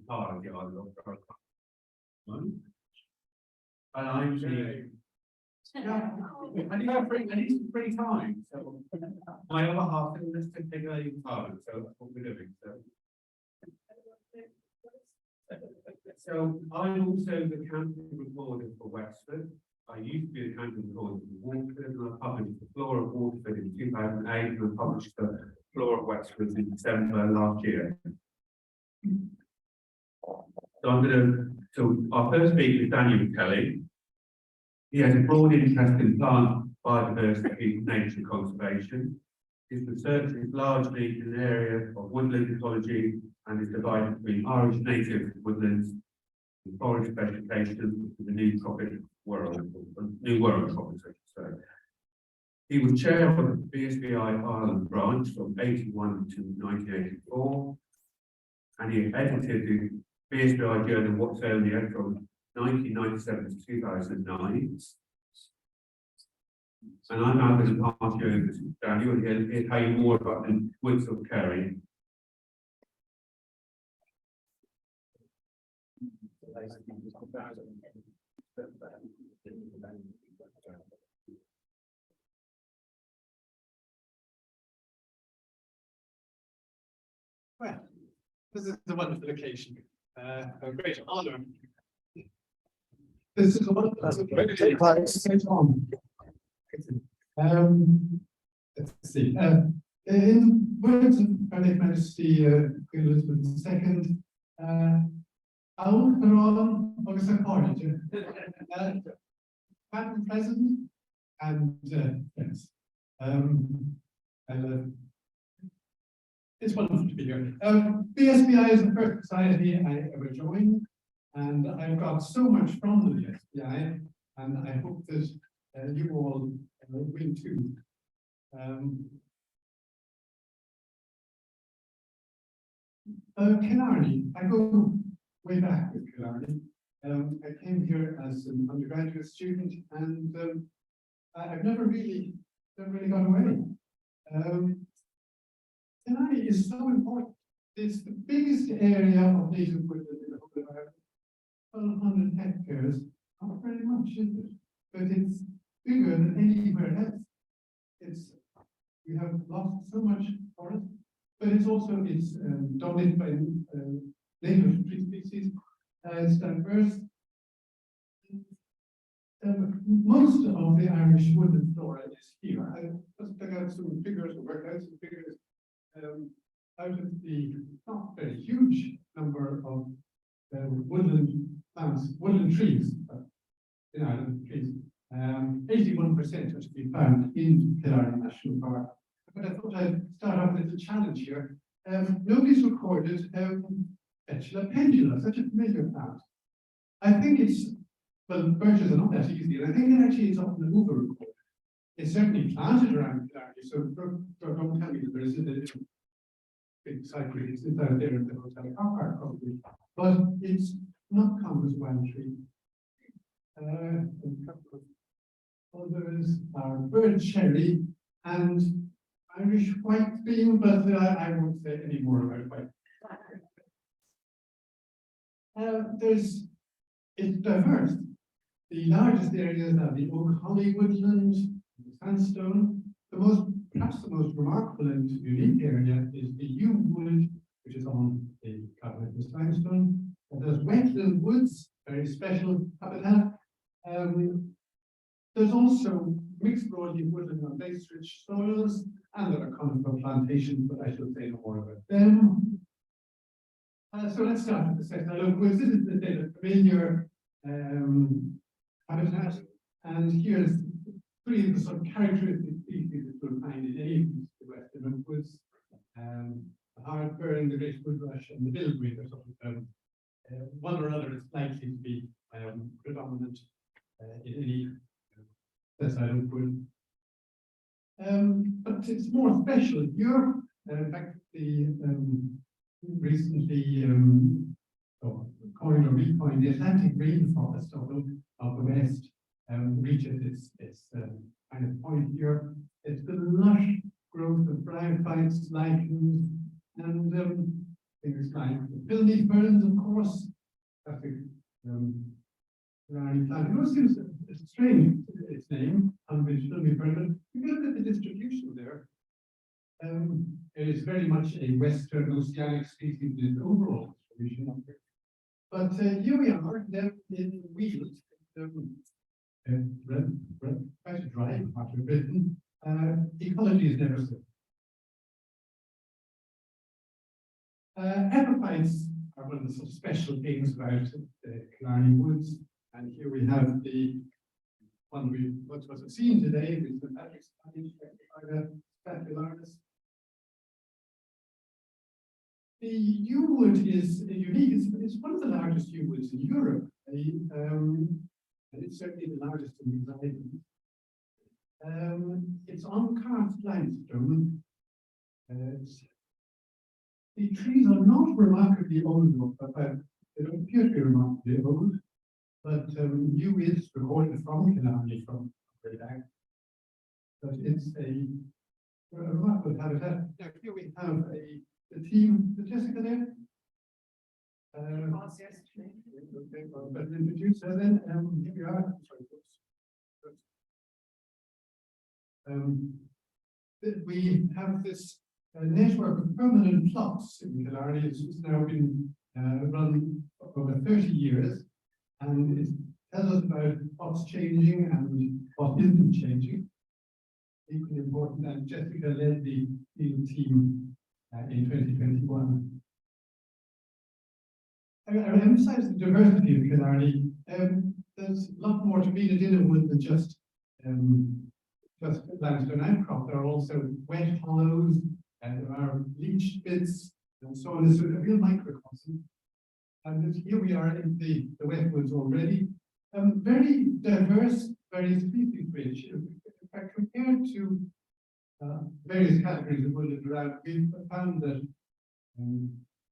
entirely either of and I'm saying, yeah, I need some free time. So my other half is to take a time, so that's what we're doing. So I'm also the camping recorder for Wexford. I used to be the camping recorder for Waterford, and I published the Flora of Waterford in 2008, and I published the Flora of Wexford in December last year. So our first speaker is Daniel Kelly. He has a broad interest in plant biodiversity and nature conservation. His research is largely in the area of woodland ecology and is divided between Irish native woodlands and forest vegetation for the new tropic world, new world tropics, I should say. He was chair of the BSBI Ireland branch from 81 to 1984, and he edited the BSBI journal What's Earlier from 1997 to 2009. And I'm now going to pass you over to Daniel, and he'll tell you more about the woods of Kerry. Well, this is a wonderful occasion, a great honor. This is a wonderful occasion. Let's see. In the words of Her Majesty Queen Elizabeth II, Madam President and friends. It's wonderful to be here. BSBI is the first society I ever joined, and I've got so much from the BSBI, and I hope that you all will too. Killarney, I go way back with Killarney. I came here as an undergraduate student, and I've never really gone away. Killarney is so important. It's the biggest area of native woodland in the whole of Ireland. 1,200 hectares, not very much, is it? But it's bigger than anywhere else. We have lost so much forest, but it's dominated by native tree species. It's diverse. Most of the Irish woodland flora is here. I just took out some figures, worked out some figures. Out of the not very huge number of woodland plants, woodland trees in Ireland, trees, 81% are to be found in Killarney National Park. But I thought I'd start off with a challenge here. Nobody's recorded Betula pendula, such a familiar plant. I think well, birches are not that easy, and I think it actually is often over-recorded. It's certainly planted around Killarney, so don't tell me that there isn't a little big cypress out there in the hotel car park, probably. But it's not common as wild tree. A couple of others are bird cherry and Irish white beam, but I won't say any more about white. It's diverse. The largest areas are the oak holly woodland, the sandstone. Perhaps the most remarkable and unique area is the yew wood, which is on the Carboniferous limestone. And there's wetland woods, very special habitat. There's also mixed broadleaf woodland on base-rich soils, and there are conifer plantations, but I shall say no more about them. So let's start with the sextile woods. This is the familiar habitat, and here's three of the sort of characteristic species that you'll find in any of the western oak woods. The hard fir, the great wood rush, and the bilberry are sort of one or other is likely to be predominant in any sessile oak wood. But it's more special here. In fact, the recently coined or recoined the Atlantic rainforest of the West reaches its kind of point here. It's the lush growth of bryophytes, lichens, and things like the filmy ferns, of course, classic Killarney plant. It always seems strange, its name, Tunbridge filmy fern. If you look at the distribution there, it is very much a Western oceanic species in its overall distribution. But here we are, then in Wales, quite dry part of Britain. Ecology is never so. Epiphytes are one of the sort of special things about Killarney Woods, and here we have the one we was seen today, with St. Patrick's Staphylococcus. The yew wood is unique. It's one of the largest yew woods in Europe, and it's certainly the largest in these islands. It's on karst limestone. The trees are not remarkably old, but they don't appear to be remarkably old. But yew is recorded from Killarney from way back. But it's a remarkable habitat. Now here we have the team, Jessica there. Yes. Okay, well, better introduce her then. Here we are. We have this network of permanent plots in Killarney. It's now been run over 30 years, and it tells us about what's changing and what isn't changing. Equally important, and Jessica led the field team in 2021. I emphasize the diversity of Killarney. There's a lot more to being a dinner wood than just limestone outcrop. There are also wet hollows, and there are leached bits, and so on. It's a real microcosm. And here we are in the wet woods already. Very diverse, very species rich. In fact, compared to various categories of woodland around, we've found that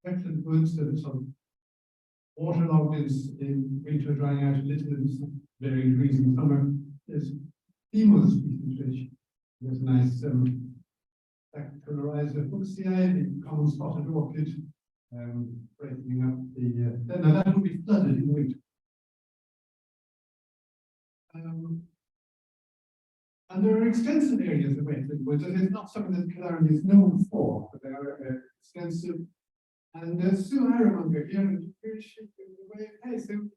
wetland woods that are sort of waterlogged in winter, drying out a little in varying degrees in summer, is female species rich. There's a nice Dactylorhiza fuchsii, the common spotted orchid, breaking up the. Now that would be flooded in winter. And there are extensive areas of wetland woods, and it's not something that Killarney is known for, but they are extensive. And Sue Iremonger here, hey Sue,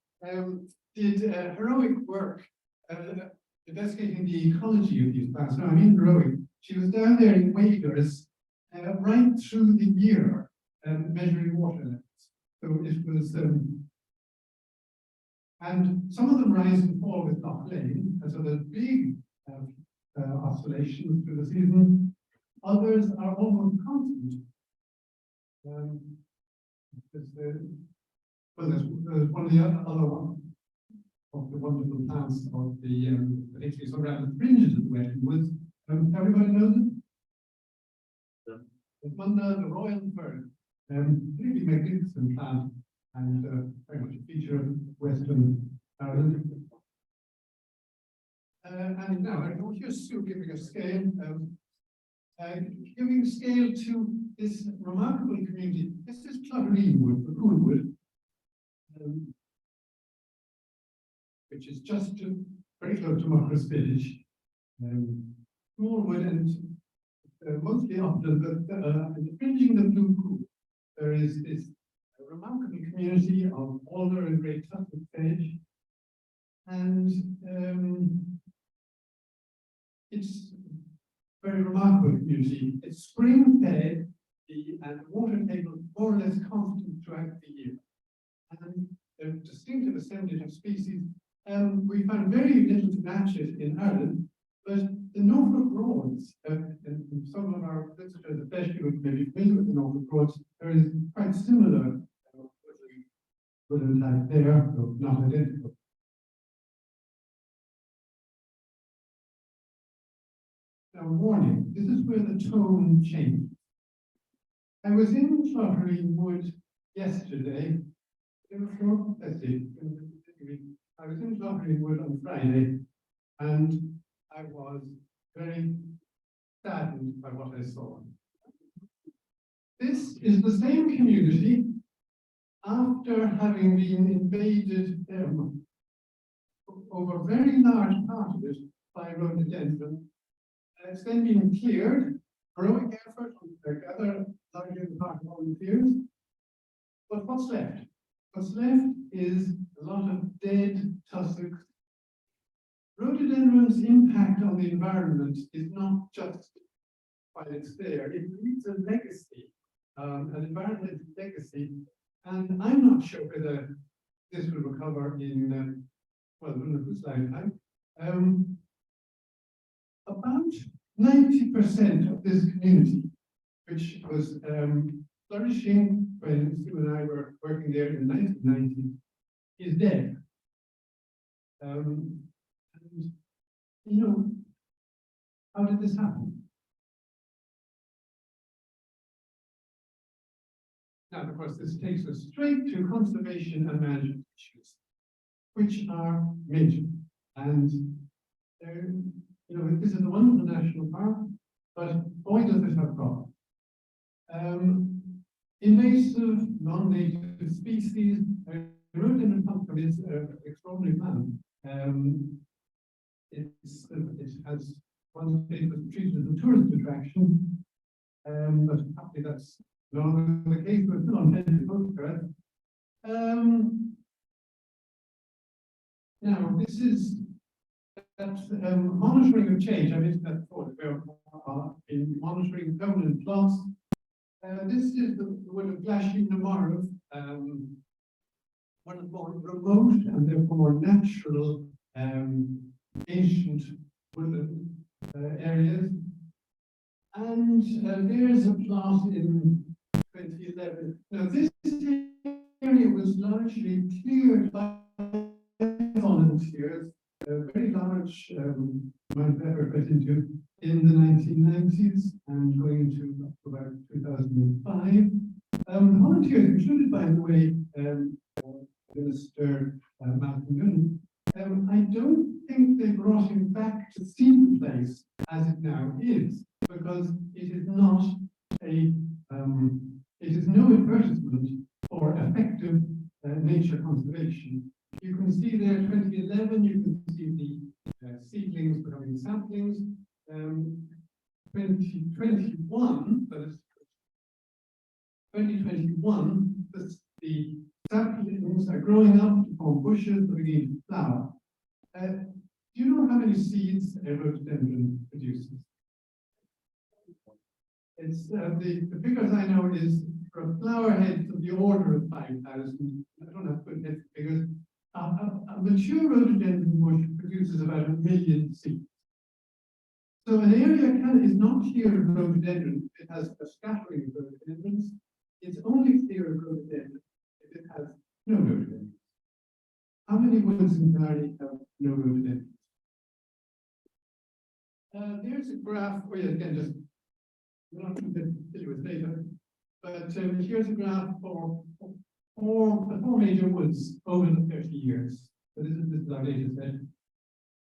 did heroic work investigating the ecology of these plants. Now, I mean heroic. She was down there in waders right through the year measuring water levels. So it was, and some of them rise and fall with Loch Lane, and so there's big oscillations through the season. Others are almost constant. There's one of the other one of the wonderful plants of the particularly sort of around the fringes of the wetland woods. Everybody knows it? Yeah. The Munda, the royal fern. Really magnificent plant, and very much a feature of Western Ireland. And now I want you to giving a scale, giving scale to this remarkable community. This is Cloghereen Wood, the cool wood, which is just very close to Muckross Village. Small wood and mostly upland, but fringing the Blue Pool, there is this remarkable community of alder and great tufted sage, and it's a very remarkable community. It's spring fed, and water table more or less constant throughout the year, and a distinctive assemblage of species. We found very little to match it in Ireland, but the Norfolk Broads, and some of our visitors, especially would maybe familiar with the Norfolk Broads, there is quite similar woodland type there, though not identical. Now, warning, this is where the tone changed. I was in Cloghereen Wood yesterday. Let's see. I was in Cloghereen Wood on Friday, and I was very saddened by what I saw. This is the same community after having been invaded over a very large part of it by rhododendron. It's then been cleared, heroic effort like other larger part of volunteers. But what's left? What's left is a lot of dead tussocks. Rhododendron's impact on the environment is not just while it's there, it leaves a legacy, an environmental legacy. And I'm not sure whether this will recover in, well, in this lifetime. About 90% of this community, which was flourishing when Sue and I were working there in the 1990s, is dead. And, you know, how did this happen? Now, of course, this takes us straight to conservation and management issues, which are major. And, you know, this is a wonderful national park, but boy, does it have problems. Invasive, non-native species, rhododendron punctum is an extraordinary plant. It has one state was treated as a tourist attraction, but happily that's no longer the case, but still on head postcard. Now, this is that monitoring of change. I mentioned that before. We're in monitoring permanent plots. This is the wood of Glasheen na Marv, one of the more remote and therefore more natural ancient woodland areas. And there's a plot in 2011. Now, this area was largely cleared by volunteers, a very large amount of effort went into in the 1990s and going into about 2005. Volunteers included, by the way, Minister Malcolm Goonan. I don't think they brought him back to see the place as it now is, because it is not a, it is no advertisement for effective nature conservation. You can see there 2011, you can see the seedlings becoming saplings. 2021, that is 2021, the saplings are growing up to form bushes, beginning to flower. Do you know how many seeds a rhododendron produces? It's the figures I know is for a flower head of the order of 5,000. I don't have good head figures. A mature rhododendron bush produces about 1 million seeds. So an area is not clear of rhododendron if it has a scattering of rhododendrons. It's only clear of rhododendron if it has no rhododendrons. How many woods in Canary have no rhododendrons? There's a graph. Oh yeah, again, just we're not going to tell you with data, but here's a graph for the four major woods over the 30 years. So this is our data set,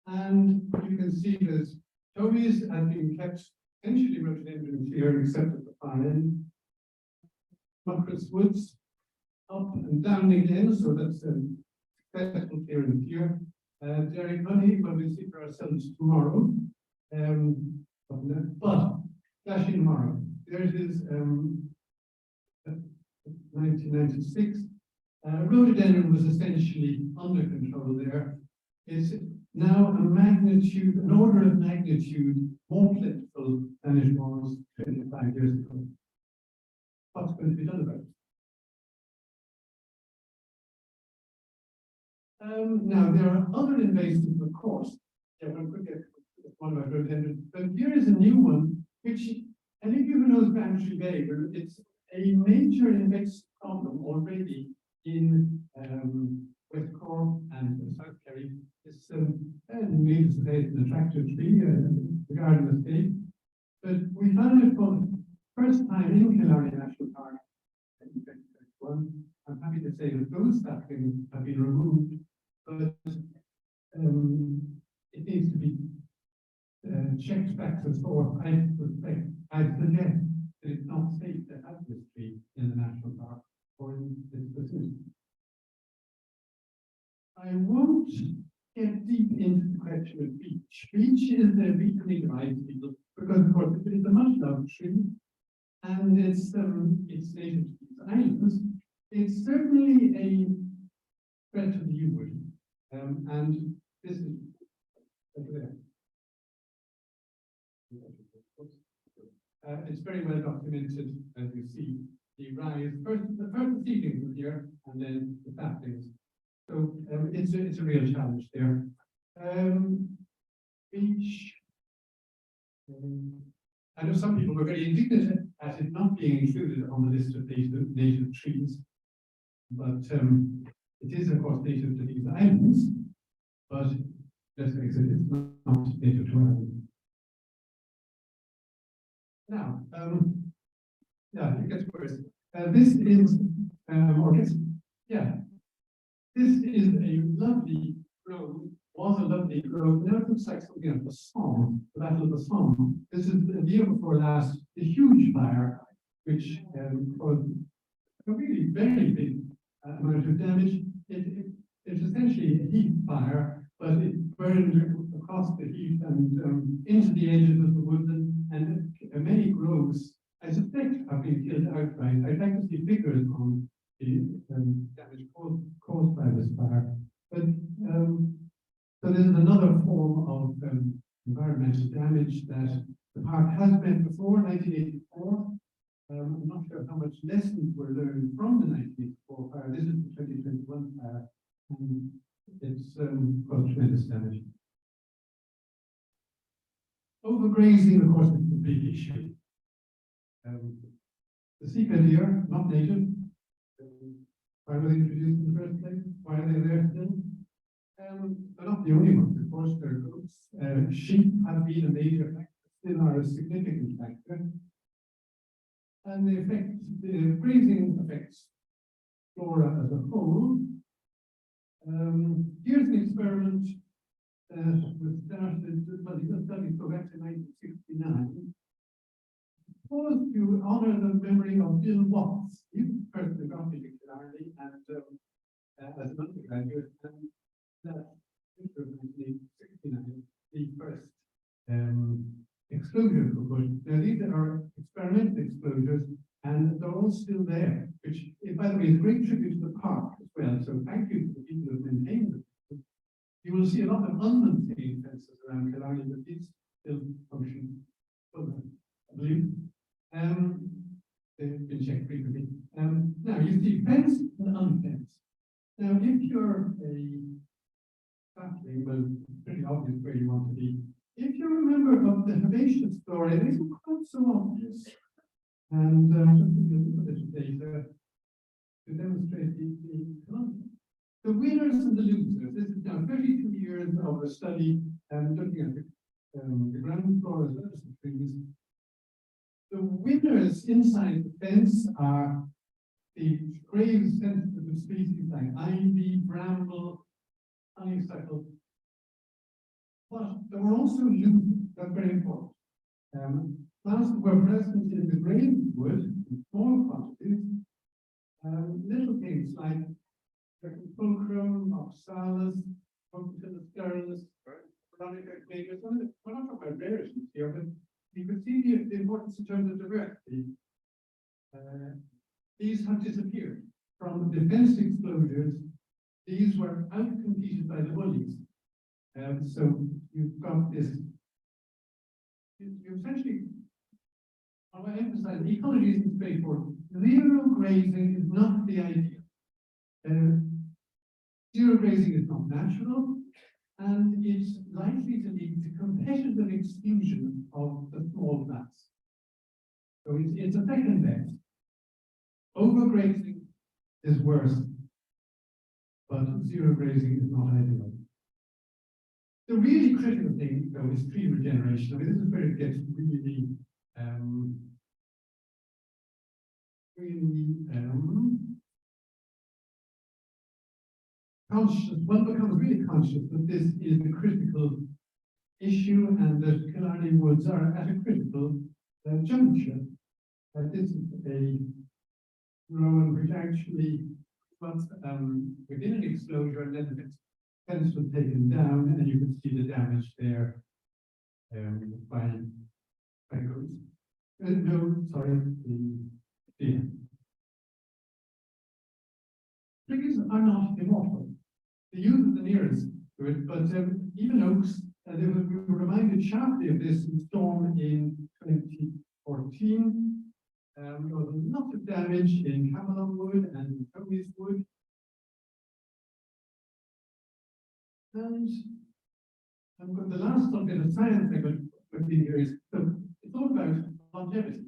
and you can see that Toby's has been kept essentially rhododendron clear, except at the far end. Muckross Woods up and down again, so that's successful clearing here. Derry Honey, well, we'll see for ourselves tomorrow. But Glasheen na Marv, there it is, 1996. Rhododendron was essentially under control there. It's now an order of magnitude more plentiful than it was 25 years ago. What's going to be done about it? Now, there are other invasives, of course. Yeah, we'll quickly one about rhododendron. But here is a new one, which any of you who knows Bantry Bay, it's a major invasive problem already in West Cork and South Kerry. It's needless to say, it's an attractive tree, the garden estate. But we found it for the first time in Killarney National Park in 2021. I'm happy to say that those saplings have been removed, but it needs to be checked back to source. I suggest that it's not safe to have this tree in the national park or in its vicinity. I won't get deep into the question of beech. Beech is a recently divided people because, of course, it's a much loved tree and it's native to these islands. It's certainly a threat to the U-wood, and this is there. It's very well documented, as you see, the rise, the first seedlings are here, and then the saplings. So it's a real challenge there. Beech. I know some people were very indignant at it not being included on the list of native trees, but it is, of course, native to these islands, but let's face it, it's not native to Ireland. Now, yeah, it gets worse. This is, this is a lovely grove, was a lovely grove. Now it looks like something of the Somme, the Battle of the Somme. This is the year before last, the huge fire, which caused a really very big amount of damage. It's essentially a heath fire, but it burned across the heath and into the edges of the woodland, and many groves, I suspect, have been killed outright. I'd like to see figures on the damage caused by this fire. But so this is another form of environmental damage that the park has met before 1984. I'm not sure how much lessons were learned from the 1984 fire. This is the 2021 fire, and it's caused tremendous damage. Overgrazing, of course, is a big issue. The Sika deer, not native. Why were they introduced in the first place? Why are they there still? They're not the only ones, of course. There are goats. Sheep have been a major factor, still are a significant factor. And the grazing affects flora as a whole. Here's an experiment that was started, well, the study go back to 1969. Suppose you honour the memory of Bill Watts. He was the person who got me to Killarney and as an undergraduate, and that was 1969, the first exclusions were put. Now these are experimental exclusions, and they're all still there, which, by the way, is a great tribute to the park as well. So thank you to the people who have maintained them. You will see a lot of unmaintained fences around Killarney, but these still function, I believe. They've been checked frequently. Now you see fenced and unfenced. Now, if you're a sapling, well, it's pretty obvious where you want to be. If you're a member of the herbaceous flora, it isn't quite so obvious. And just a little bit of data to demonstrate the winners and the losers. This is now 32 years of a study looking at the ground flora as well as the trees. The winners inside the fence are the grave sensitive species like ivy, bramble, honeysuckle. But there were also lupins, that's very important. Plants that were present in the grave wood in small quantities. Little things like fulcrum, oxalis, punctillus sterilis, veronica clagus. We're not talking about rarities here, but you can see the importance in terms of diversity. These have disappeared from the fenced exposures. These were outcompeted by the woolies. So you've got this. You essentially, I want to emphasize, ecology isn't straightforward. Zero grazing is not the idea. Zero grazing is not natural, and it's likely to lead to competitive exclusion of the small plants. So it's a second best. Overgrazing is worse, but zero grazing is not ideal. The really critical thing, though, is tree regeneration. I mean, this is where it gets really, conscious. One becomes really conscious that this is a critical issue and that Killarney Woods are at a critical juncture. This is a drone which actually was within an enclosure, and then the fence was taken down, and you can see the damage there by crews. No, sorry, the trees are not immortal. The youth are the nearest to it, but even oaks, we were reminded sharply of this storm in 2014. There was a lot of damage in Camelon Wood and in Toby's Wood. And the last little bit of science I could put in here is, so it's all about longevity.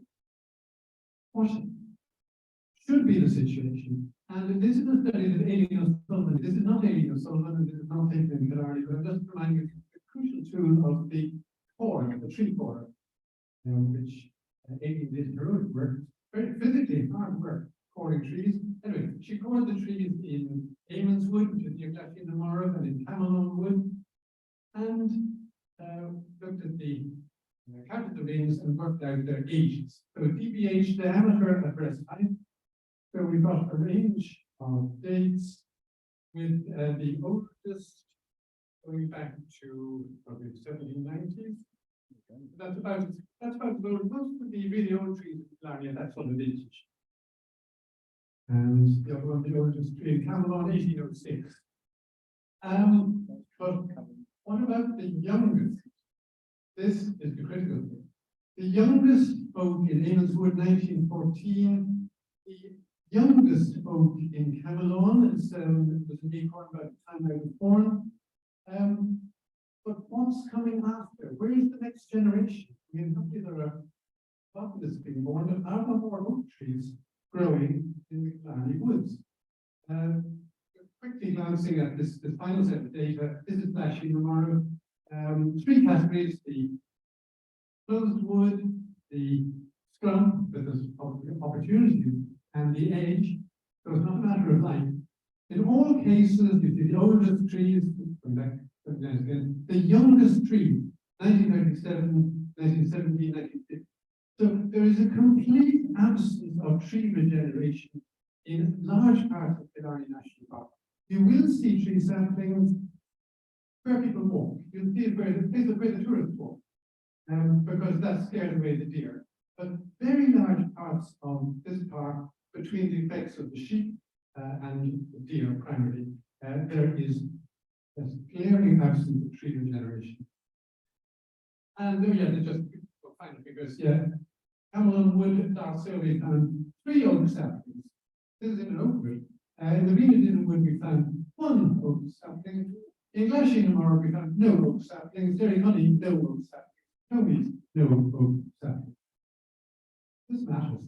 What should be the situation? And this is a study that Aileen O'Sullivan, this is not Aileen O'Sullivan, and this is not taken in Killarney, but I'm just reminding you the crucial tool of the core, the tree core, which Aileen did heroic work, very physically hard work, coring trees. Anyway, she cored the trees in Eamons Wood, which is near Glasheen-na-Morrogh, and in Camelon Wood, and looked at the counted the rings and worked out their ages. So DBH diameter at rest height. So we've got a range of dates with the oldest going back to probably the 1790s. That's about the old, most of the really old trees in Killarney, that's on the vintage. And the other one, the oldest tree in Camelon, 1806. But what about the youngest? This is the critical thing. The youngest oak in Eamons Wood, 1914. The youngest oak in Camelon is was an acorn by the time I was born. But what's coming after? Where is the next generation? I mean, hopefully there are populace being born, but are there more oak trees growing in the Killarney Woods? Quickly glancing at this final set of data, this is Glasheen-na-Morrogh. Three categories: the closed wood, the scrump with this opportunity, and the age. So it's not a matter of life. In all cases, you see the oldest trees, come back again, the youngest tree, 1937, 1917, 1950. So there is a complete absence of tree regeneration in large parts of Killarney National Park. You will see tree saplings where people walk. You'll see it where the tourists walk, because that scared away the deer. But very large parts of this park, between the effects of the sheep and the deer primarily, there is a glaring absence of tree regeneration. And they're just final figures. Yeah, Camelon Wood, Darcy, we found 3 oak saplings. This is in an oak wood. In the Venus Wood, we found 1 oak sapling. In Glasheen-na-Morrogh, we found no oak saplings. Derryconney, no oak saplings. Toby's, no oak saplings. This matters.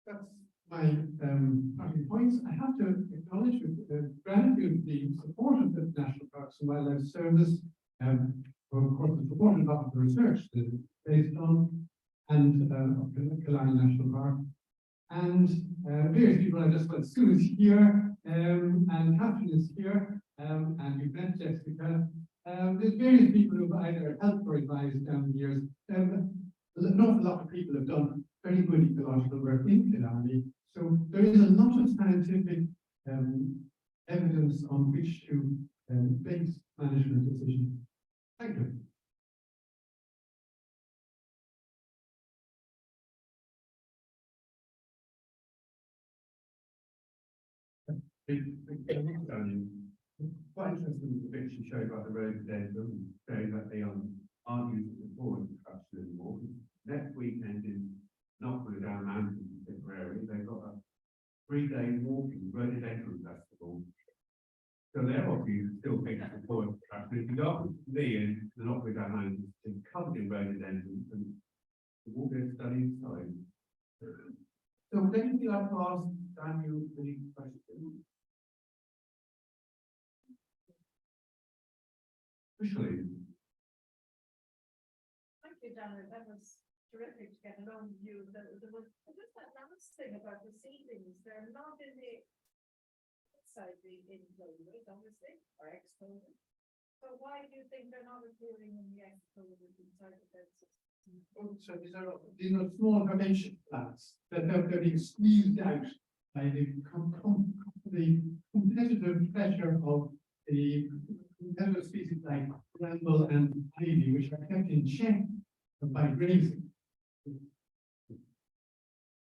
That's my parting points. I have to acknowledge with gratitude the support of the National Parks and Wildlife Service, well, of course, the support of the research that is based on, and Killarney National Park, and various people I just got. Sue is here, and Catherine is here, and you've met Jessica. There's various people who have either helped or advised down the years. There's an awful lot of people have done very good ecological work in Killarney. So there is a lot of scientific evidence on which to base management decisions. Thank you. Quite interesting the picture you showed about the rhododendron, showing that they aren't using the forward construction anymore. Next weekend in Knockwood Down Mountain in Tipperary, they've got a 3-day walking rhododendron festival. So they're obviously still taking the forward construction. If you go up to me in the Knockwood Down Mountain, it's covered in rhododendrons, and the walk there study inside. So would anything like to ask Daniel the question? Officially. Thank you, Daniel. That was terrific to get an overview. There was just that last thing about the seedlings. They're not in the outside the enclosures, obviously, or exposure. So why do you think they're not appearing in the expo inside the fences? So these are small herbaceous plants that they're being squeezed out by the competitive pressure of the competitive species like bramble and ivy, which are kept in check by grazing.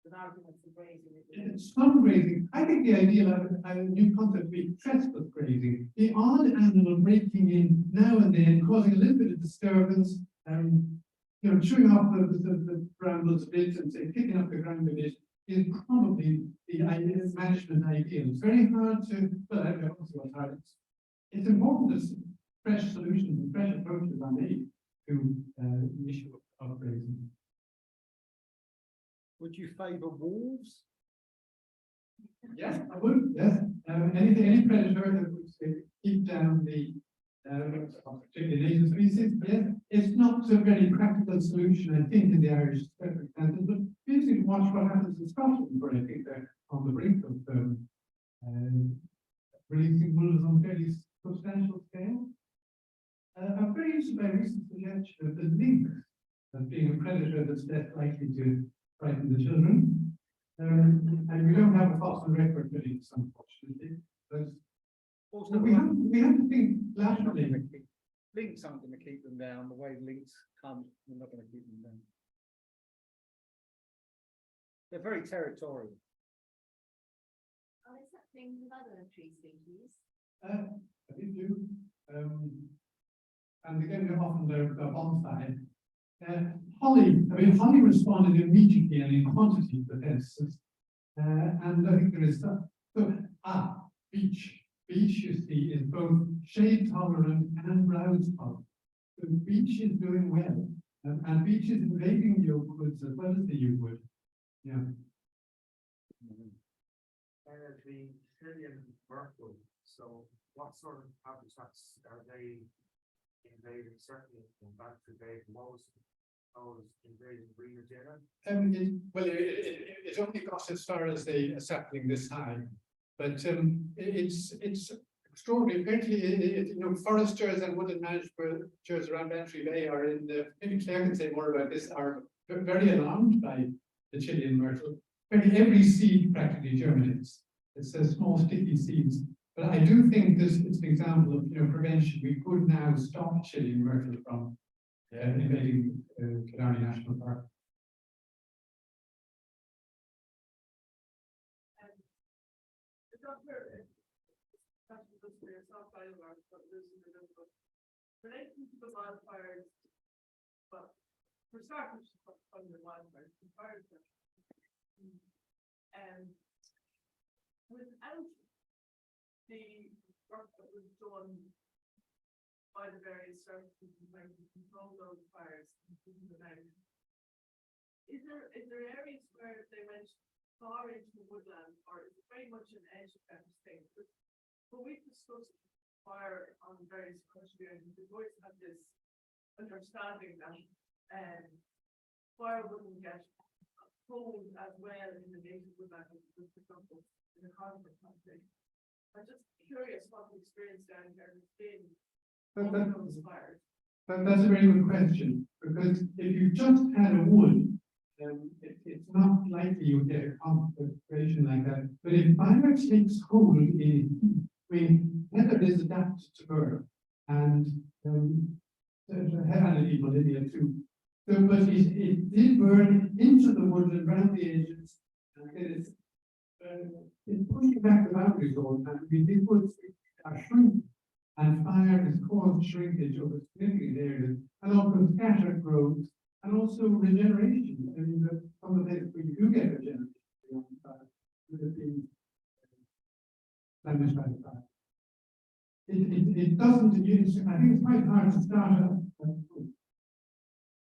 An argument for grazing. Isn't it? It's not grazing. I think the ideal of a new concept would be trespass grazing. The odd animal breaking in now and then, causing a little bit of disturbance, chewing off the brambles a bit and say picking up the ground a bit is probably the management ideal. It's very hard to, well, I don't know what's hard. It's important that fresh solutions and fresh approaches are made to the issue of grazing. Would you favour wolves? Yes, I would, yes. Any predator that would say, keep down the particularly native species, yes. It's not a very practical solution, I think, in the Irish circumstances, but basically watch what happens in Scotland, where I think they're on the brink of releasing wolves on fairly substantial scale. I'm very interested by recent suggestion of the lynx as being a predator that's less likely to frighten the children. And we don't have a fossil record for lynx, unfortunately. But Also, we have to think laterally. lynx aren't going to keep them down. The way lynx come, we're not going to keep them down. They're very territorial. Oh, is that thing with other tree species? I think do. And again, they're bonsai. Holly responded immediately and in quantity to the pests. And I think there is beech. Beech, you see, is both shade tolerant and browse tolerant. So beech is doing well. And beech is invading the oak woods as well as the yew wood. Yeah. The Chilean myrtle, so what sort of habitats are they invading? Certainly in back to Dave most invading Green Agenda. It only got as far as a sapling this high, but it's extraordinary. Apparently, foresters and woodland managers around Bantry Bay are in the. Maybe Claire can say more about this. Are very alarmed by the Chilean myrtle. Every seed practically germinates. It's small sticky seeds. But I do think this is an example of prevention. We could now stop Chilean myrtle from invading Killarney National Park. The doctor, relating to the wildfires, but for starters, from the wildfires, the fires. And without the work that was done by the various services in trying to control those fires, including the mountains, is there areas where they went far into the woodland, or is it very much an edge kind of thing? But we've discussed fire on various questionnaires, and we've always had this understanding that fire wouldn't get hold as well in the native woodland as, for example, in the conifer country. I'm just curious what the experience down here has been on those fires. That's a very good question, because if you just had a wood, it's not likely you would get a conflagration like that. But if fire takes hold heather is adapted to burn, and heavily Bolivia too. So, but it did burn into the woodland around the edges, and it's pushing back the boundaries all the time. These woods are shrinking, and fire has caused shrinkage over significant areas, and often scattered growth, and also regeneration. And some of the places where you do get regeneration would have been damaged by the fire. It doesn't use, I think it's quite hard to start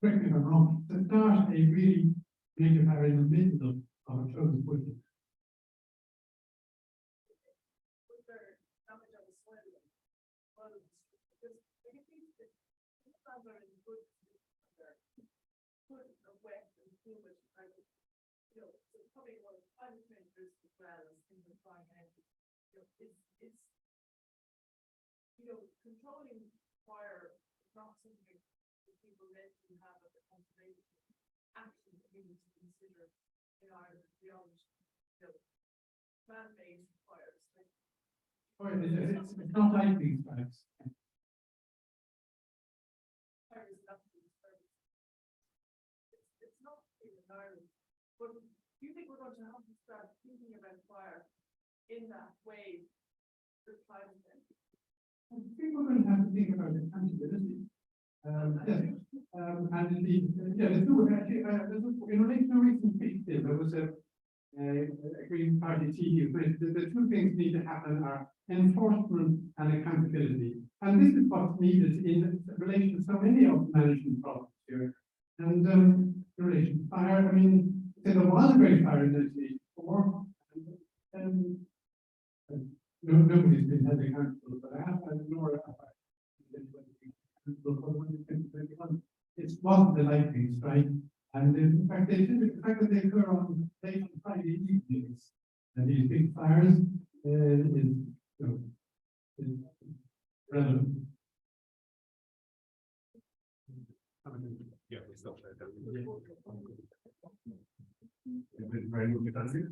correct me if I'm wrong, to start a really major fire in the middle of a closed wood. So probably one of the climate change risks as well as things are flying out. Controlling fire, is not something that people ready to have at the conservation. Actually, we need to consider in Ireland beyond, man-made fires, like. Oh, it's not like these fires. Fires that it's not in Ireland, but do you think we're going to have to start thinking about fire in that way with climate change? I think we're going to have to think about accountability. Yes, and indeed, yeah, there's two, actually, in relation to recent speech, there was a Green Party TD, but the two things need to happen are enforcement and accountability. And this is what's needed in relation to so many of the management problems here. And in relation to fire, I mean, there was a great fire in 1984, and nobody's been held accountable for that, and nor have I. It wasn't a lightning strike, and in fact, the fact that they occur on late on Friday evenings, and these big fires, is relevant. Yeah, we stop there. Don't we? Very good, thank you.